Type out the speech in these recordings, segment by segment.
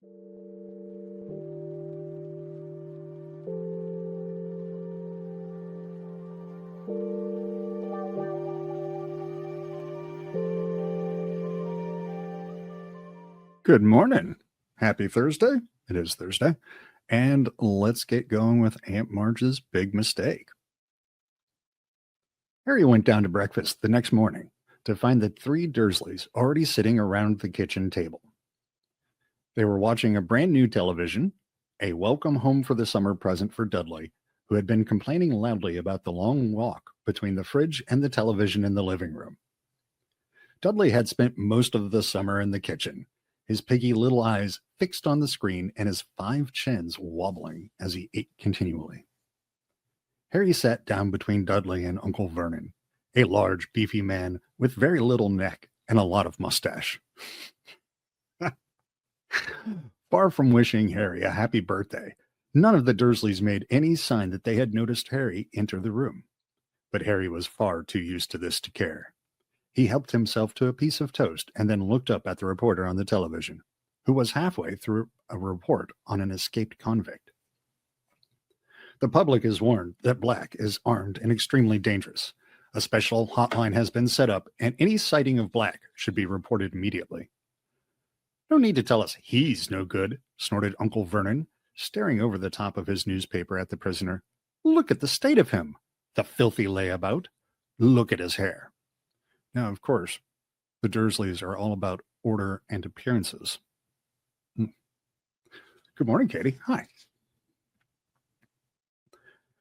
Good morning. Happy Thursday. It is Thursday. And let's get going with Aunt Marge's big mistake. Harry went down to breakfast the next morning to find the three Dursleys already sitting around the kitchen table. They were watching a brand new television, a welcome home for the summer present for Dudley, who had been complaining loudly about the long walk between the fridge and the television in the living room. Dudley had spent most of the summer in the kitchen, his piggy little eyes fixed on the screen and his 5 chins wobbling as he ate continually. Harry sat down between Dudley and Uncle Vernon, a large, beefy man with very little neck and a lot of mustache. Far from wishing Harry a happy birthday, none of the Dursleys made any sign that they had noticed Harry enter the room. But Harry was far too used to this to care. He helped himself to a piece of toast and then looked up at the reporter on the television, who was halfway through a report on an escaped convict. The public is warned that Black is armed and extremely dangerous. A special hotline has been set up, and any sighting of Black should be reported immediately. No need to tell us he's no good, snorted Uncle Vernon, staring over the top of his newspaper at the prisoner. Look at the state of him, the filthy layabout. Look at his hair. Now, of course, the Dursleys are all about order and appearances. Good morning, Katie. Hi.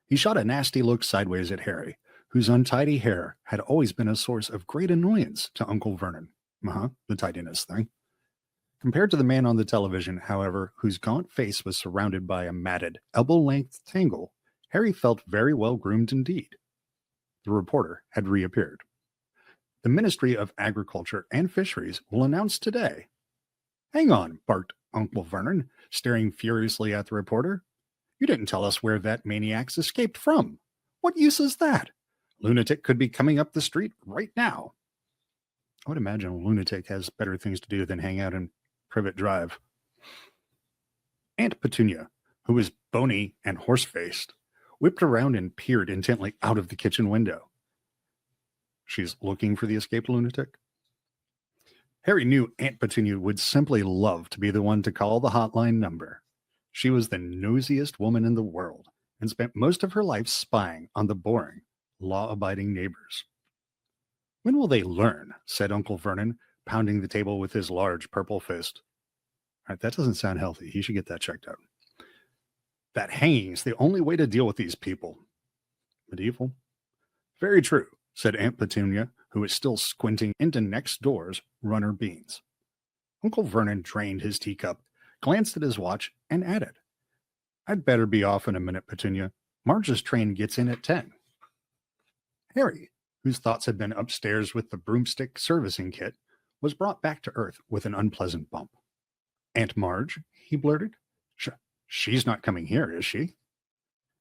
He shot a nasty look sideways at Harry, whose untidy hair had always been a source of great annoyance to Uncle Vernon. The tidiness thing. Compared to the man on the television, however, whose gaunt face was surrounded by a matted, elbow-length tangle, Harry felt very well groomed indeed. The reporter had reappeared. The Ministry of Agriculture and Fisheries will announce today. Hang on, barked Uncle Vernon, staring furiously at the reporter. You didn't tell us where that maniac's escaped from. What use is that? Lunatic could be coming up the street right now. I would imagine a lunatic has better things to do than hang out in Privet Drive. Aunt Petunia, who was bony and horse-faced, whipped around and peered intently out of the kitchen window. She's looking for the escaped lunatic? Harry knew Aunt Petunia would simply love to be the one to call the hotline number. She was the nosiest woman in the world and spent most of her life spying on the boring, law-abiding neighbors. When will they learn? Said Uncle Vernon, pounding the table with his large purple fist. All right, that doesn't sound healthy. He should get that checked out. That hanging's the only way to deal with these people. Medieval? Very true, said Aunt Petunia, who was still squinting into next door's runner beans. Uncle Vernon drained his teacup, glanced at his watch, and added, I'd better be off in a minute, Petunia. Marge's train gets in at 10. Harry, whose thoughts had been upstairs with the broomstick servicing kit, was brought back to earth with an unpleasant bump. Aunt Marge, he blurted. She's not coming here, is she?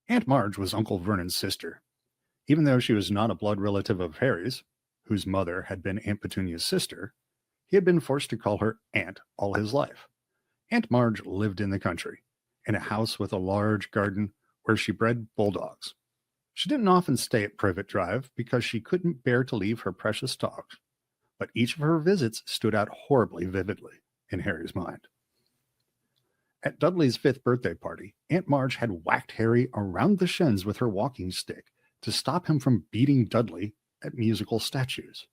Aunt Marge was Uncle Vernon's sister. Even though she was not a blood relative of Harry's, whose mother had been Aunt Petunia's sister, he had been forced to call her Aunt all his life. Aunt Marge lived in the country, in a house with a large garden where she bred bulldogs. She didn't often stay at Privet Drive because she couldn't bear to leave her precious dogs, but each of her visits stood out horribly vividly in Harry's mind. At Dudley's 5th birthday party, Aunt Marge had whacked Harry around the shins with her walking stick to stop him from beating Dudley at musical statues.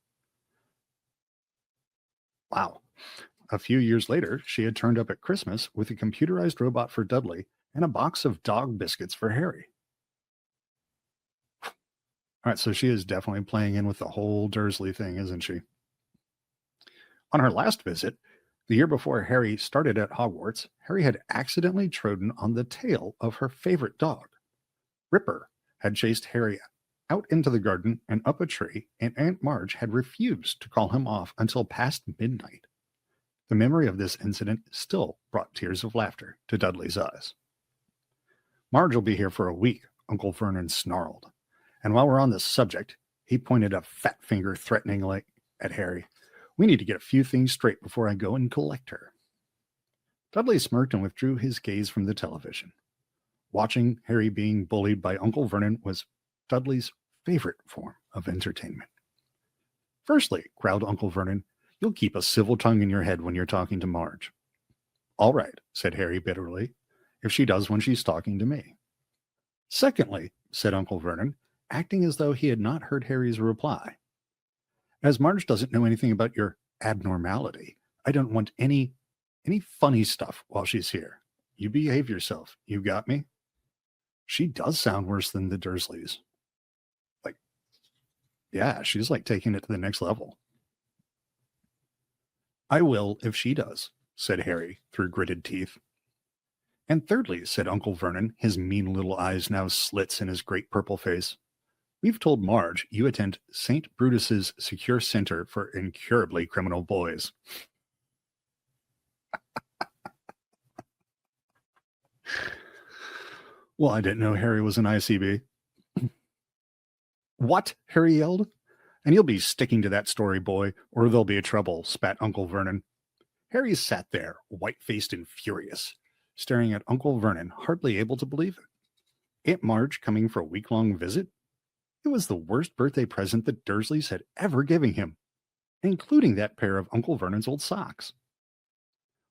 Wow. A few years later, she had turned up at Christmas with a computerized robot for Dudley and a box of dog biscuits for Harry. All right, so she is definitely playing in with the whole Dursley thing, isn't she? On her last visit, the year before Harry started at Hogwarts, Harry had accidentally trodden on the tail of her favorite dog. Ripper had chased Harry out into the garden and up a tree, and Aunt Marge had refused to call him off until past midnight. The memory of this incident still brought tears of laughter to Dudley's eyes. Marge will be here for a week, Uncle Vernon snarled. And while we're on this subject, he pointed a fat finger threateningly at Harry. We need to get a few things straight before I go and collect her. Dudley smirked and withdrew his gaze from the television. Watching Harry being bullied by Uncle Vernon was Dudley's favorite form of entertainment. Firstly, growled Uncle Vernon, you'll keep a civil tongue in your head when you're talking to Marge. All right, said Harry bitterly, if she does when she's talking to me. Secondly, said Uncle Vernon, acting as though he had not heard Harry's reply, as Marge doesn't know anything about your abnormality, I don't want any funny stuff while she's here. You behave yourself. You got me? She does sound worse than the Dursleys. Like, yeah, she's like taking it to the next level. I will if she does, said Harry through gritted teeth. And thirdly, said Uncle Vernon, his mean little eyes now slits in his great purple face, we've told Marge you attend St. Brutus's Secure Center for Incurably Criminal Boys. Well, I didn't know Harry was an ICB. What? Harry yelled. And you'll be sticking to that story, boy, or there'll be trouble, spat Uncle Vernon. Harry sat there, white-faced and furious, staring at Uncle Vernon, hardly able to believe it. Aunt Marge coming for a week-long visit? It was the worst birthday present the Dursleys had ever given him, including that pair of Uncle Vernon's old socks.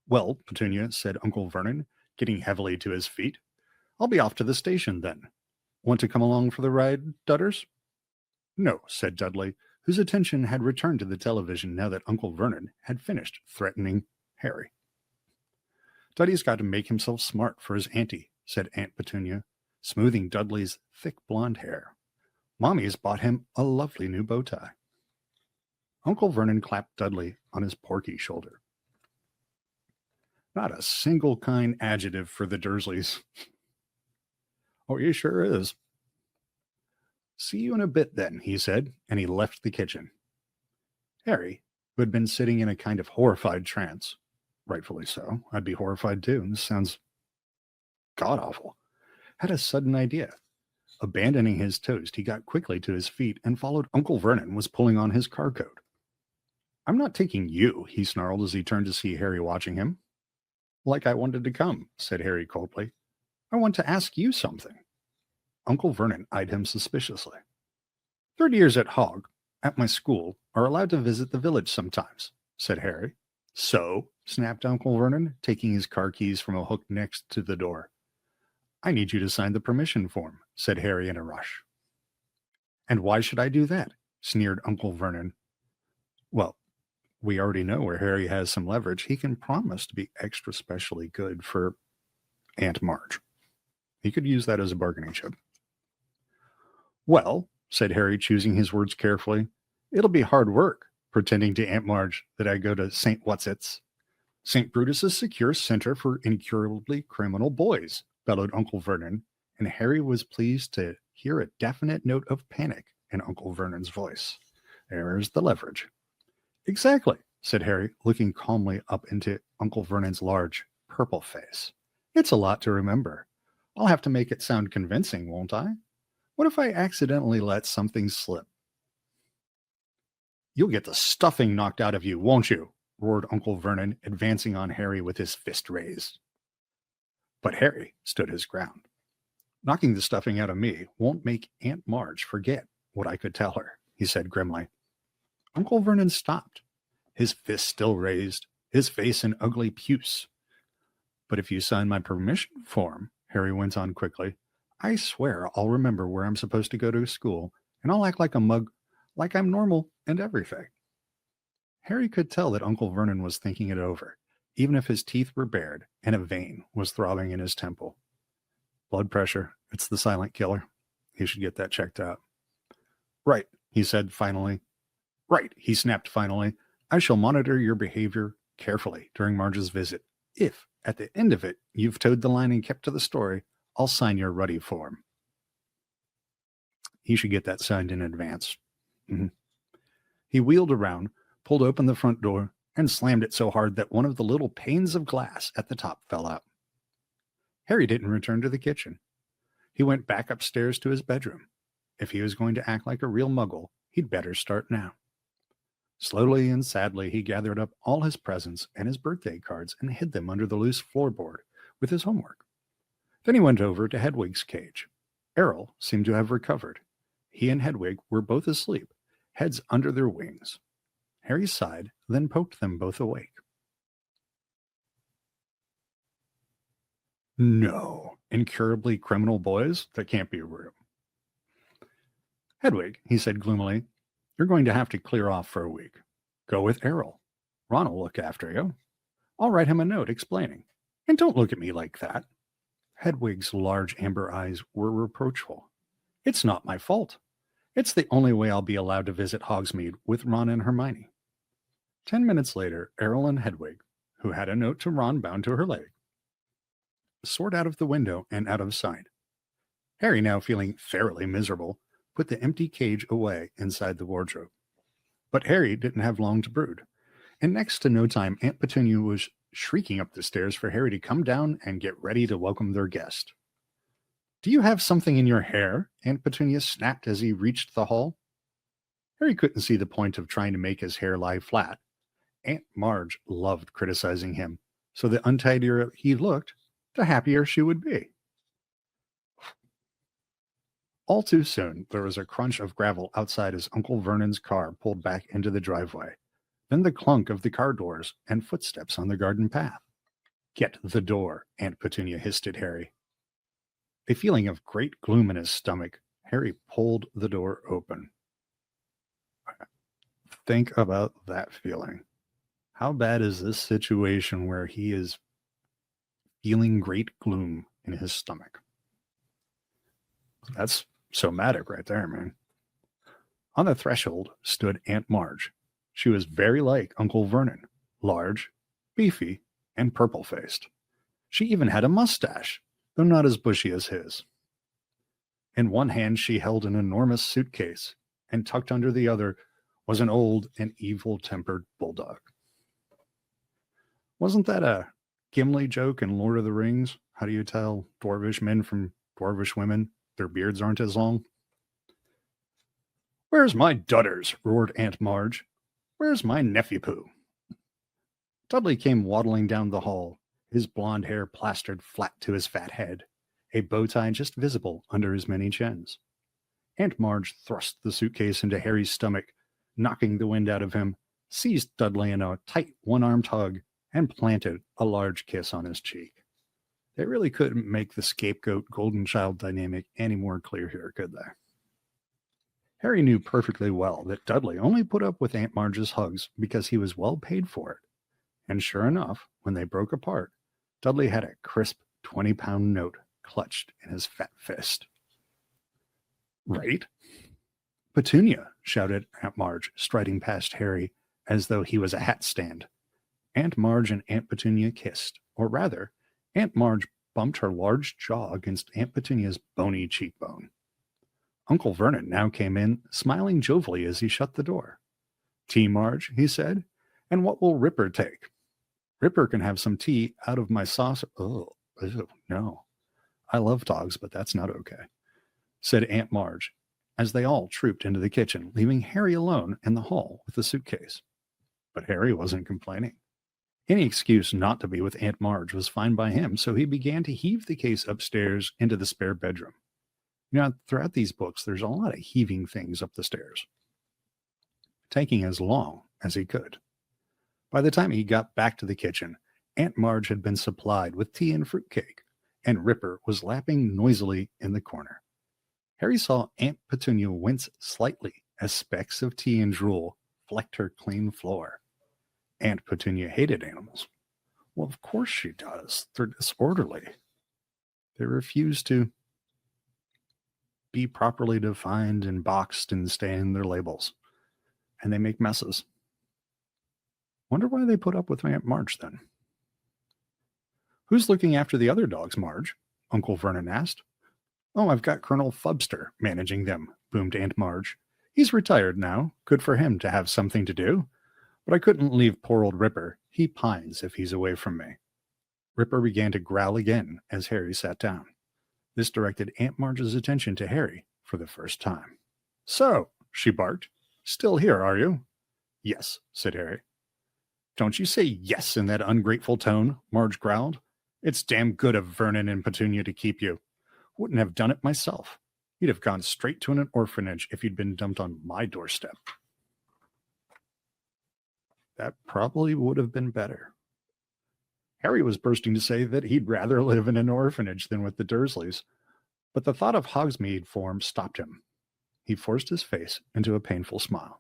Well, Petunia, said Uncle Vernon, getting heavily to his feet, I'll be off to the station then. Want to come along for the ride, Dudders? No, said Dudley, whose attention had returned to the television now that Uncle Vernon had finished threatening Harry. Dudley's got to make himself smart for his auntie, said Aunt Petunia, smoothing Dudley's thick blonde hair. Mommy's bought him a lovely new bow tie. Uncle Vernon clapped Dudley on his porky shoulder. Not a single kind adjective for the Dursleys. Oh, he sure is. See you in a bit then, he said, and he left the kitchen. Harry, who had been sitting in a kind of horrified trance, rightfully so, I'd be horrified too, this sounds god-awful, had a sudden idea. Abandoning his toast, he got quickly to his feet and followed Uncle Vernon was pulling on his car coat. I'm not taking you, he snarled as he turned to see Harry watching him. Like I wanted to come, said Harry coldly. I want to ask you something. Uncle Vernon eyed him suspiciously. Third years at Hogg, at my school, are allowed to visit the village sometimes, said Harry. So, snapped Uncle Vernon, taking his car keys from a hook next to the door. I need you to sign the permission form, said Harry in a rush. And why should I do that? Sneered Uncle Vernon. Well, we already know where Harry has some leverage. He can promise to be extra specially good for Aunt Marge. He could use that as a bargaining chip. Well, said Harry, choosing his words carefully, it'll be hard work pretending to Aunt Marge that I go to St. What's-Its. St. Brutus's Secure Center for Incurably Criminal Boys, bellowed Uncle Vernon, and Harry was pleased to hear a definite note of panic in Uncle Vernon's voice. There's the leverage. Exactly, said Harry, looking calmly up into Uncle Vernon's large, purple face. It's a lot to remember. I'll have to make it sound convincing, won't I? What if I accidentally let something slip? You'll get the stuffing knocked out of you, won't you? Roared Uncle Vernon, advancing on Harry with his fist raised. But Harry stood his ground. Knocking the stuffing out of me won't make Aunt Marge forget what I could tell her, he said grimly. Uncle Vernon stopped, his fist still raised, his face an ugly puce. But if you sign my permission form, Harry went on quickly, I swear I'll remember where I'm supposed to go to school, and I'll act like a mug, like I'm normal and everything. Harry could tell that Uncle Vernon was thinking it over, even if his teeth were bared and a vein was throbbing in his temple. Blood pressure, it's the silent killer. He should get that checked out. Right, he said finally. Right, he snapped finally. I shall monitor your behavior carefully during Marge's visit. If, at the end of it, you've towed the line and kept to the story, I'll sign your ruddy form. He should get that signed in advance. He wheeled around, pulled open the front door, and slammed it so hard that one of the little panes of glass at the top fell out. Harry didn't return to the kitchen. He went back upstairs to his bedroom. If he was going to act like a real muggle, he'd better start now. Slowly and sadly, he gathered up all his presents and his birthday cards and hid them under the loose floorboard with his homework. Then he went over to Hedwig's cage. Errol seemed to have recovered. He and Hedwig were both asleep, heads under their wings. Harry sighed, then poked them both awake. No, incurably criminal boys? That can't be real. Hedwig, he said gloomily, you're going to have to clear off for a week. Go with Errol. Ron will look after you. I'll write him a note explaining. And don't look at me like that. Hedwig's large amber eyes were reproachful. It's not my fault. It's the only way I'll be allowed to visit Hogsmeade with Ron and Hermione. 10 minutes later, Errol and Hedwig, who had a note to Ron bound to her leg, soared out of the window and out of sight. Harry, now feeling thoroughly miserable, put the empty cage away inside the wardrobe. But Harry didn't have long to brood. In next to no time, Aunt Petunia was shrieking up the stairs for Harry to come down and get ready to welcome their guest. Do you have something in your hair? Aunt Petunia snapped as he reached the hall. Harry couldn't see the point of trying to make his hair lie flat. Aunt Marge loved criticizing him, so the untidier he looked, the happier she would be. All too soon, there was a crunch of gravel outside as Uncle Vernon's car pulled back into the driveway, then the clunk of the car doors and footsteps on the garden path. Get the door, Aunt Petunia hissed at Harry. A feeling of great gloom in his stomach, Harry pulled the door open. Think about that feeling. How bad is this situation where he is feeling great gloom in his stomach? That's somatic right there, man. On the threshold stood Aunt Marge. She was very like Uncle Vernon, large, beefy, and purple-faced. She even had a mustache, though not as bushy as his. In one hand she held an enormous suitcase, and tucked under the other was an old and evil-tempered bulldog. Wasn't that a Gimli joke in Lord of the Rings? How do you tell dwarvish men from dwarvish women? Their beards aren't as long. Where's my dudders? Roared Aunt Marge. Where's my nephew poo? Dudley came waddling down the hall, his blonde hair plastered flat to his fat head, a bow tie just visible under his many chins. Aunt Marge thrust the suitcase into Harry's stomach, knocking the wind out of him, seized Dudley in a tight one-armed hug, and planted a large kiss on his cheek. They really couldn't make the scapegoat golden child dynamic any more clear here, could they? Harry knew perfectly well that Dudley only put up with Aunt Marge's hugs because he was well paid for it. And sure enough, when they broke apart, Dudley had a crisp 20-pound note clutched in his fat fist. Right? Petunia, shouted Aunt Marge, striding past Harry as though he was a hat stand. Aunt Marge and Aunt Petunia kissed, or rather, Aunt Marge bumped her large jaw against Aunt Petunia's bony cheekbone. Uncle Vernon now came in, smiling jovially as he shut the door. Tea, Marge, he said, and what will Ripper take? Ripper can have some tea out of my saucer. Oh, no. I love dogs, but that's not okay, said Aunt Marge, as they all trooped into the kitchen, leaving Harry alone in the hall with the suitcase. But Harry wasn't complaining. Any excuse not to be with Aunt Marge was fine by him, so he began to heave the case upstairs into the spare bedroom. You know, throughout these books, there's a lot of heaving things up the stairs, taking as long as he could. By the time he got back to the kitchen, Aunt Marge had been supplied with tea and fruitcake, and Ripper was lapping noisily in the corner. Harry saw Aunt Petunia wince slightly as specks of tea and drool flecked her clean floor. Aunt Petunia hated animals. Well, of course she does. They're disorderly. They refuse to be properly defined and boxed and stay in their labels. And they make messes. Wonder why they put up with Aunt Marge then. Who's looking after the other dogs, Marge? Uncle Vernon asked. Oh, I've got Colonel Fubster managing them, boomed Aunt Marge. He's retired now. Good for him to have something to do. But I couldn't leave poor old Ripper. He pines if he's away from me. Ripper began to growl again as Harry sat down. This directed Aunt Marge's attention to Harry for the first time. So, she barked, still here, are you? Yes, said Harry. Don't you say yes in that ungrateful tone, Marge growled. It's damn good of Vernon and Petunia to keep you. Wouldn't have done it myself. You'd have gone straight to an orphanage if you'd been dumped on my doorstep. That probably would have been better. Harry was bursting to say that he'd rather live in an orphanage than with the Dursleys, but the thought of Hogsmeade form stopped him. He forced his face into a painful smile.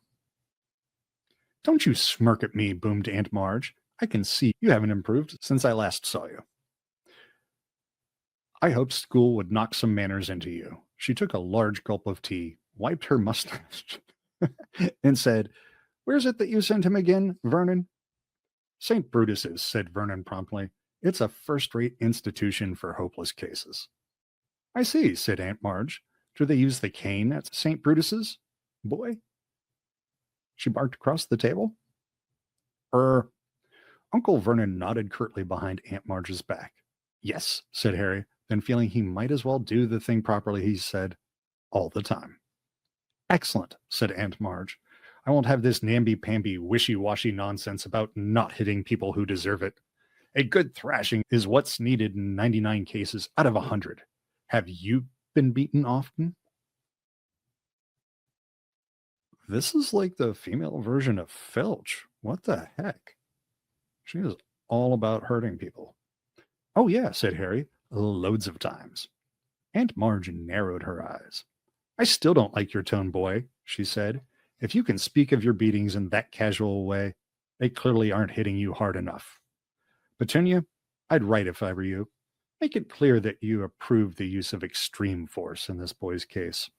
Don't you smirk at me, boomed Aunt Marge. I can see you haven't improved since I last saw you. I hoped school would knock some manners into you. She took a large gulp of tea, wiped her mustache, and said, Where's it that you sent him again, Vernon? St. Brutus's, said Vernon promptly. It's a first-rate institution for hopeless cases. I see, said Aunt Marge. Do they use the cane at St. Brutus's, boy? She barked across the table. Uncle Vernon nodded curtly behind Aunt Marge's back. Yes, said Harry, then feeling he might as well do the thing properly, he said, all the time. Excellent, said Aunt Marge. I won't have this namby-pamby, wishy-washy nonsense about not hitting people who deserve it. A good thrashing is what's needed in 99 cases out of 100. Have you been beaten often? This is like the female version of Filch. What the heck? She is all about hurting people. Oh, yeah, said Harry, loads of times. Aunt Marge narrowed her eyes. I still don't like your tone, boy, she said. If you can speak of your beatings in that casual way, they clearly aren't hitting you hard enough. Petunia, I'd write if I were you. Make it clear that you approve the use of extreme force in this boy's case.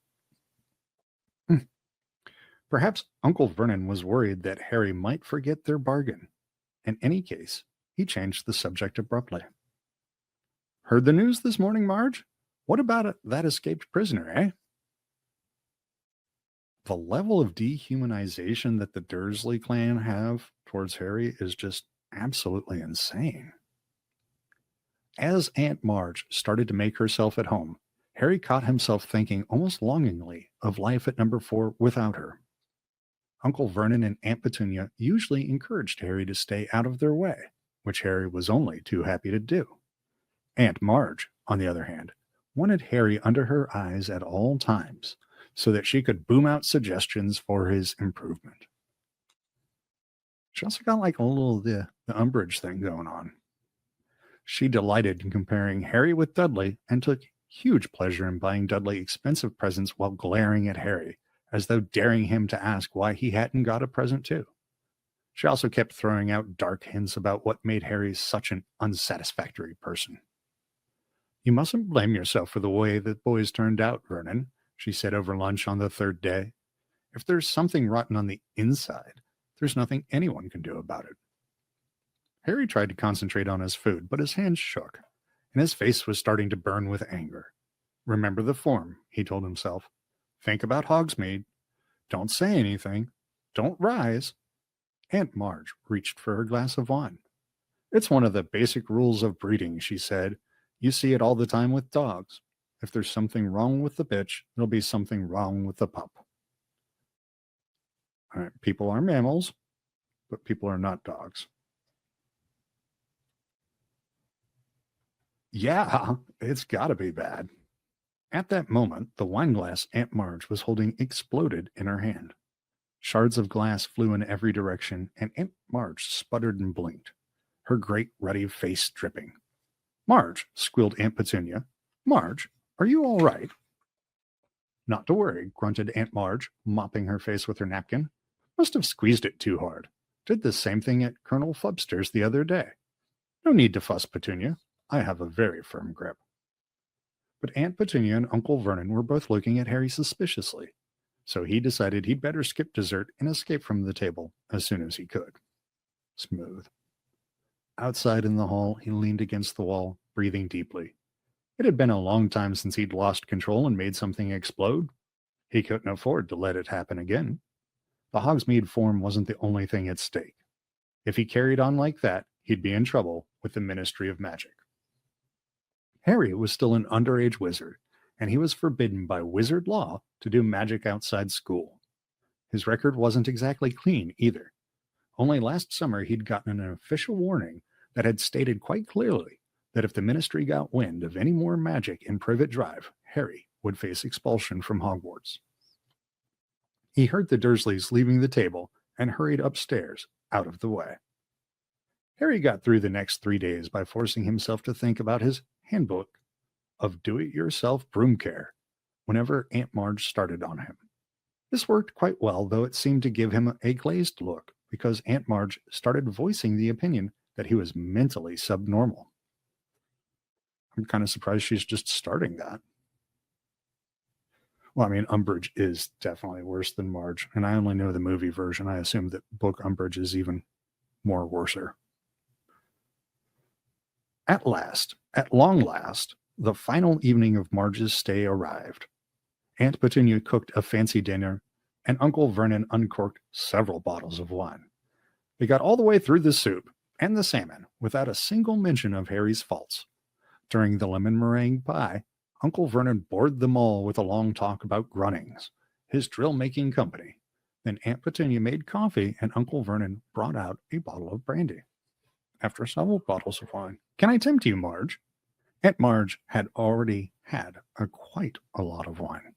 Perhaps Uncle Vernon was worried that Harry might forget their bargain. In any case, he changed the subject abruptly. Heard the news this morning, Marge? What about that escaped prisoner, eh? The level of dehumanization that the Dursley clan have towards Harry is just absolutely insane. As Aunt Marge started to make herself at home, Harry caught himself thinking almost longingly of life at number 4 without her. Uncle Vernon and Aunt Petunia usually encouraged Harry to stay out of their way, which Harry was only too happy to do. Aunt Marge, on the other hand, wanted Harry under her eyes at all times, so that she could boom out suggestions for his improvement. She also got like a little the Umbridge thing going on. She delighted in comparing Harry with Dudley and took huge pleasure in buying Dudley expensive presents while glaring at Harry, as though daring him to ask why he hadn't got a present too. She also kept throwing out dark hints about what made Harry such an unsatisfactory person. You mustn't blame yourself for the way the boys turned out, Vernon, she said over lunch on the 3rd day. If there's something rotten on the inside, there's nothing anyone can do about it. Harry tried to concentrate on his food, but his hands shook, and his face was starting to burn with anger. Remember the form, he told himself. Think about Hogsmeade. Don't say anything. Don't rise. Aunt Marge reached for her glass of wine. It's one of the basic rules of breeding, she said. You see it all the time with dogs. If there's something wrong with the bitch, there'll be something wrong with the pup. All right, people are mammals, but people are not dogs. Yeah, it's got to be bad. At that moment, the wine glass Aunt Marge was holding exploded in her hand. Shards of glass flew in every direction, and Aunt Marge sputtered and blinked, her great ruddy face dripping. Marge, squealed Aunt Petunia. Marge, are you all right? Not to worry, grunted Aunt Marge, mopping her face with her napkin. Must have squeezed it too hard. Did the same thing at Colonel Flubster's the other day. No need to fuss, Petunia. I have a very firm grip. But Aunt Petunia and Uncle Vernon were both looking at Harry suspiciously, so he decided he'd better skip dessert and escape from the table as soon as he could. Smooth. Outside in the hall, he leaned against the wall, breathing deeply. It had been a long time since he'd lost control and made something explode. He couldn't afford to let it happen again. The Hogsmeade form wasn't the only thing at stake. If he carried on like that, he'd be in trouble with the Ministry of Magic. Harry was still an underage wizard, and he was forbidden by wizard law to do magic outside school. His record wasn't exactly clean either. Only last summer he'd gotten an official warning that had stated quite clearly that if the ministry got wind of any more magic in Privet Drive, Harry would face expulsion from Hogwarts. He heard the Dursleys leaving the table and hurried upstairs, out of the way. Harry got through the next 3 days by forcing himself to think about his handbook of do-it-yourself broom care whenever Aunt Marge started on him. This worked quite well, though it seemed to give him a glazed look because Aunt Marge started voicing the opinion that he was mentally subnormal. I'm kind of surprised she's just starting that. Well, I mean, Umbridge is definitely worse than Marge, and I only know the movie version. I assume that book Umbridge is even more worser. At long last, the final evening of Marge's stay arrived. Aunt Petunia cooked a fancy dinner, and Uncle Vernon uncorked several bottles of wine. They got all the way through the soup and the salmon without a single mention of Harry's faults. During the lemon meringue pie, Uncle Vernon bored them all with a long talk about Grunnings, his drill-making company. Then Aunt Petunia made coffee, and Uncle Vernon brought out a bottle of brandy. After several bottles of wine, "Can I tempt you, Marge?" Aunt Marge had already had quite a lot of wine.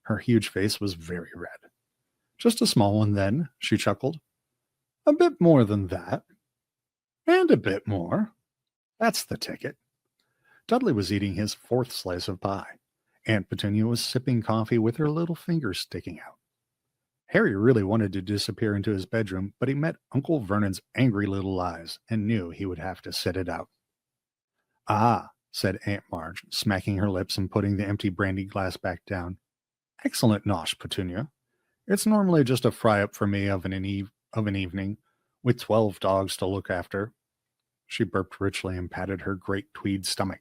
Her huge face was very red. "Just a small one, then," she chuckled. "A bit more than that. And a bit more. That's the ticket." Dudley was eating his 4th slice of pie. Aunt Petunia was sipping coffee with her little fingers sticking out. Harry really wanted to disappear into his bedroom, but he met Uncle Vernon's angry little eyes and knew he would have to sit it out. "Ah," said Aunt Marge, smacking her lips and putting the empty brandy glass back down. "Excellent nosh, Petunia. It's normally just a fry-up for me of an evening, with 12 dogs to look after." She burped richly and patted her great tweed stomach.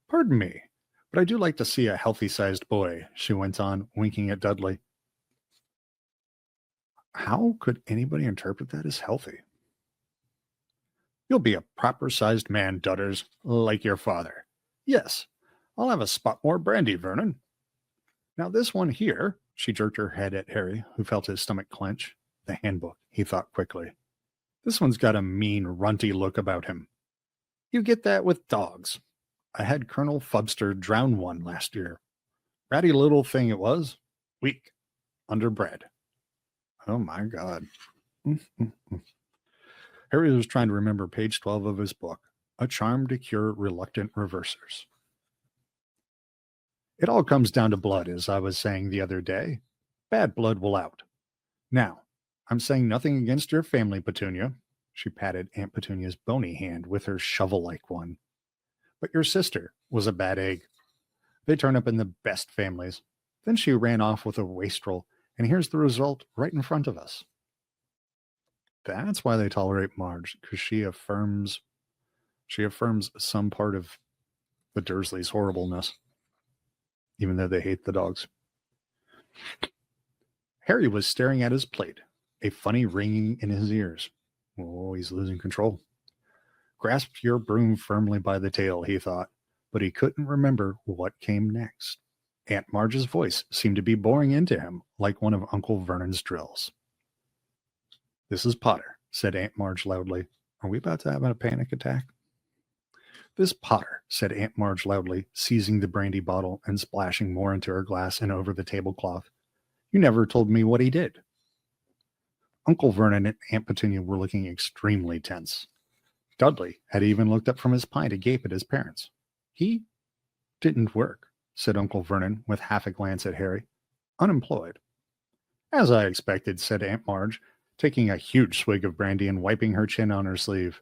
"Pardon me, but I do like to see a healthy-sized boy," she went on, winking at Dudley. How could anybody interpret that as healthy? "You'll be a proper-sized man, Dudders, like your father. Yes, I'll have a spot more brandy, Vernon. Now this one here," she jerked her head at Harry, who felt his stomach clench. The handbook, he thought quickly. "This one's got a mean, runty look about him. You get that with dogs. I had Colonel Fubster drown one last year. Ratty little thing it was. Weak. Underbred." Oh my God. Harry was trying to remember page 12 of his book, A Charm to Cure Reluctant Reversers. "It all comes down to blood, as I was saying the other day. Bad blood will out. Now, I'm saying nothing against your family, Petunia." She patted Aunt Petunia's bony hand with her shovel-like one. "But your sister was a bad egg. They turn up in the best families. Then she ran off with a wastrel, and here's the result right in front of us." That's why they tolerate Marge, because she affirms some part of the Dursleys' horribleness, even though they hate the dogs. Harry was staring at his plate, a funny ringing in his ears. Oh, he's losing control. "Grasp your broom firmly by the tail," he thought, but he couldn't remember what came next. Aunt Marge's voice seemed to be boring into him like one of Uncle Vernon's drills. "This is Potter," said Aunt Marge loudly. Are we about to have a panic attack? "This Potter," said Aunt Marge loudly, seizing the brandy bottle and splashing more into her glass and over the tablecloth. "You never told me what he did." Uncle Vernon and Aunt Petunia were looking extremely tense. Dudley had even looked up from his pie to gape at his parents. "He didn't work," said Uncle Vernon with half a glance at Harry. "Unemployed." "As I expected," said Aunt Marge, taking a huge swig of brandy and wiping her chin on her sleeve.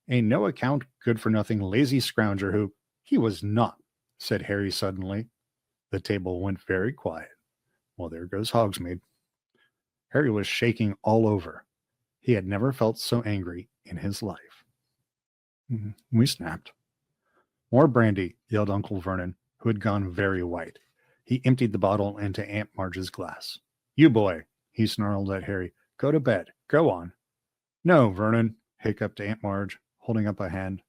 "A no-account, good-for-nothing, lazy scrounger who—" "He was not," said Harry suddenly. The table went very quiet. Well, there goes Hogsmeade. Harry was shaking all over. He had never felt so angry in his life. We snapped. "More brandy," yelled Uncle Vernon, who had gone very white. He emptied the bottle into Aunt Marge's glass. "You boy," he snarled at Harry, "go to bed. Go on." "No, Vernon," hiccuped Aunt Marge, holding up a hand,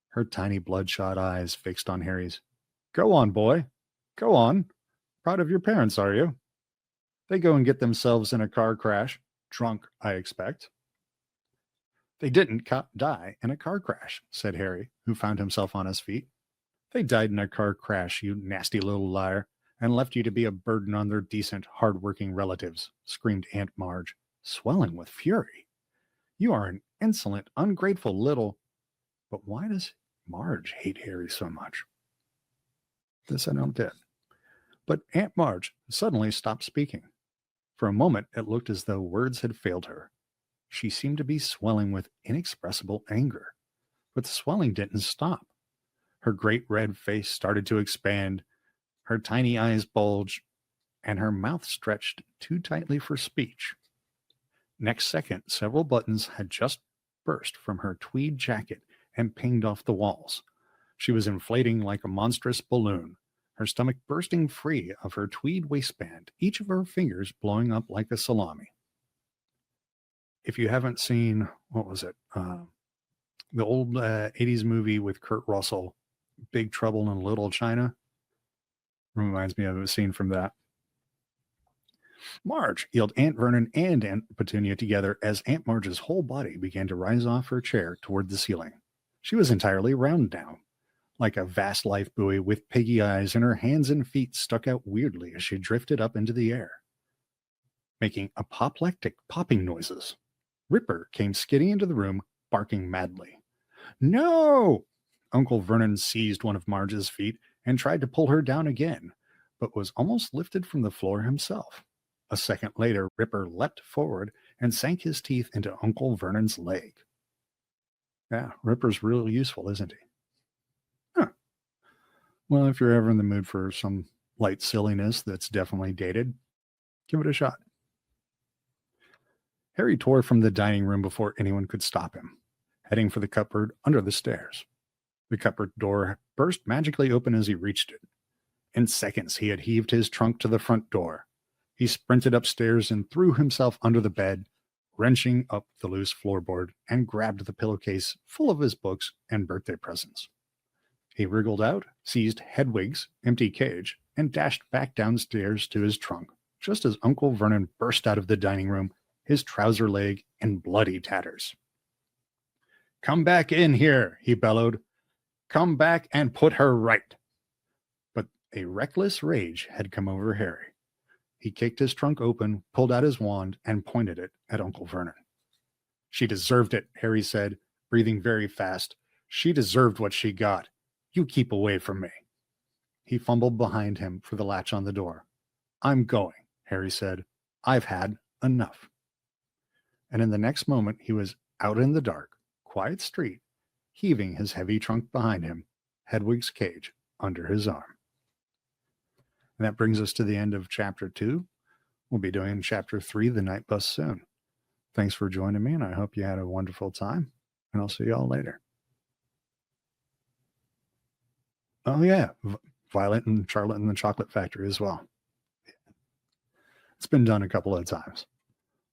her tiny bloodshot eyes fixed on Harry's. "Go on, boy. Go on. Proud of your parents, are you? They go and get themselves in a car crash. Drunk, I expect." They didn't die in a car crash, said Harry, who found himself on his feet. They died in a car crash, you nasty little liar, and left you to be a burden on their decent, hard-working relatives, screamed Aunt Marge, swelling with fury. You are an insolent, ungrateful little... But why does Marge hate Harry so much? This I don't get. But Aunt Marge suddenly stopped speaking. For a moment, it looked as though words had failed her. She seemed to be swelling with inexpressible anger. But the swelling didn't stop. Her great red face started to expand, her tiny eyes bulged, and her mouth stretched too tightly for speech. Next second, several buttons had just burst from her tweed jacket and pinged off the walls. She was inflating like a monstrous balloon, her stomach bursting free of her tweed waistband, each of her fingers blowing up like a salami. If you haven't seen, what was it? The old 80s movie with Kurt Russell, Big Trouble in Little China. Reminds me of a scene from that. Marge yelled Aunt Vernon and Aunt Petunia together as Aunt Marge's whole body began to rise off her chair toward the ceiling. She was entirely round now, like a vast life buoy with piggy eyes, and her hands and feet stuck out weirdly as she drifted up into the air, making apoplectic popping noises. Ripper came skidding into the room, barking madly. No! Uncle Vernon seized one of Marge's feet and tried to pull her down again, but was almost lifted from the floor himself. A second later, Ripper leapt forward and sank his teeth into Uncle Vernon's leg. Yeah, Ripper's really useful, isn't he? Huh. Well, if you're ever in the mood for some light silliness that's definitely dated, give it a shot. Harry tore from the dining room before anyone could stop him, heading for the cupboard under the stairs. The cupboard door burst magically open as he reached it. In seconds, he had heaved his trunk to the front door. He sprinted upstairs and threw himself under the bed, wrenching up the loose floorboard, and grabbed the pillowcase full of his books and birthday presents. He wriggled out, seized Hedwig's empty cage, and dashed back downstairs to his trunk, just as Uncle Vernon burst out of the dining room, his trouser leg in bloody tatters. "Come back in here," he bellowed. "Come back and put her right." But a reckless rage had come over Harry. He kicked his trunk open, pulled out his wand, and pointed it at Uncle Vernon. "She deserved it," Harry said, breathing very fast. "She deserved what she got. You keep away from me." He fumbled behind him for the latch on the door. "I'm going," Harry said. "I've had enough." And in the next moment, he was out in the dark, quiet street, heaving his heavy trunk behind him, Hedwig's cage under his arm. And that brings us to the end of Chapter 2. We'll be doing Chapter 3, The Night Bus, soon. Thanks for joining me, and I hope you had a wonderful time, and I'll see you all later. Oh, yeah, Violet and Charlotte and the Chocolate Factory as well. It's been done a couple of times.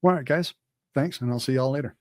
All right, guys, thanks, and I'll see you all later.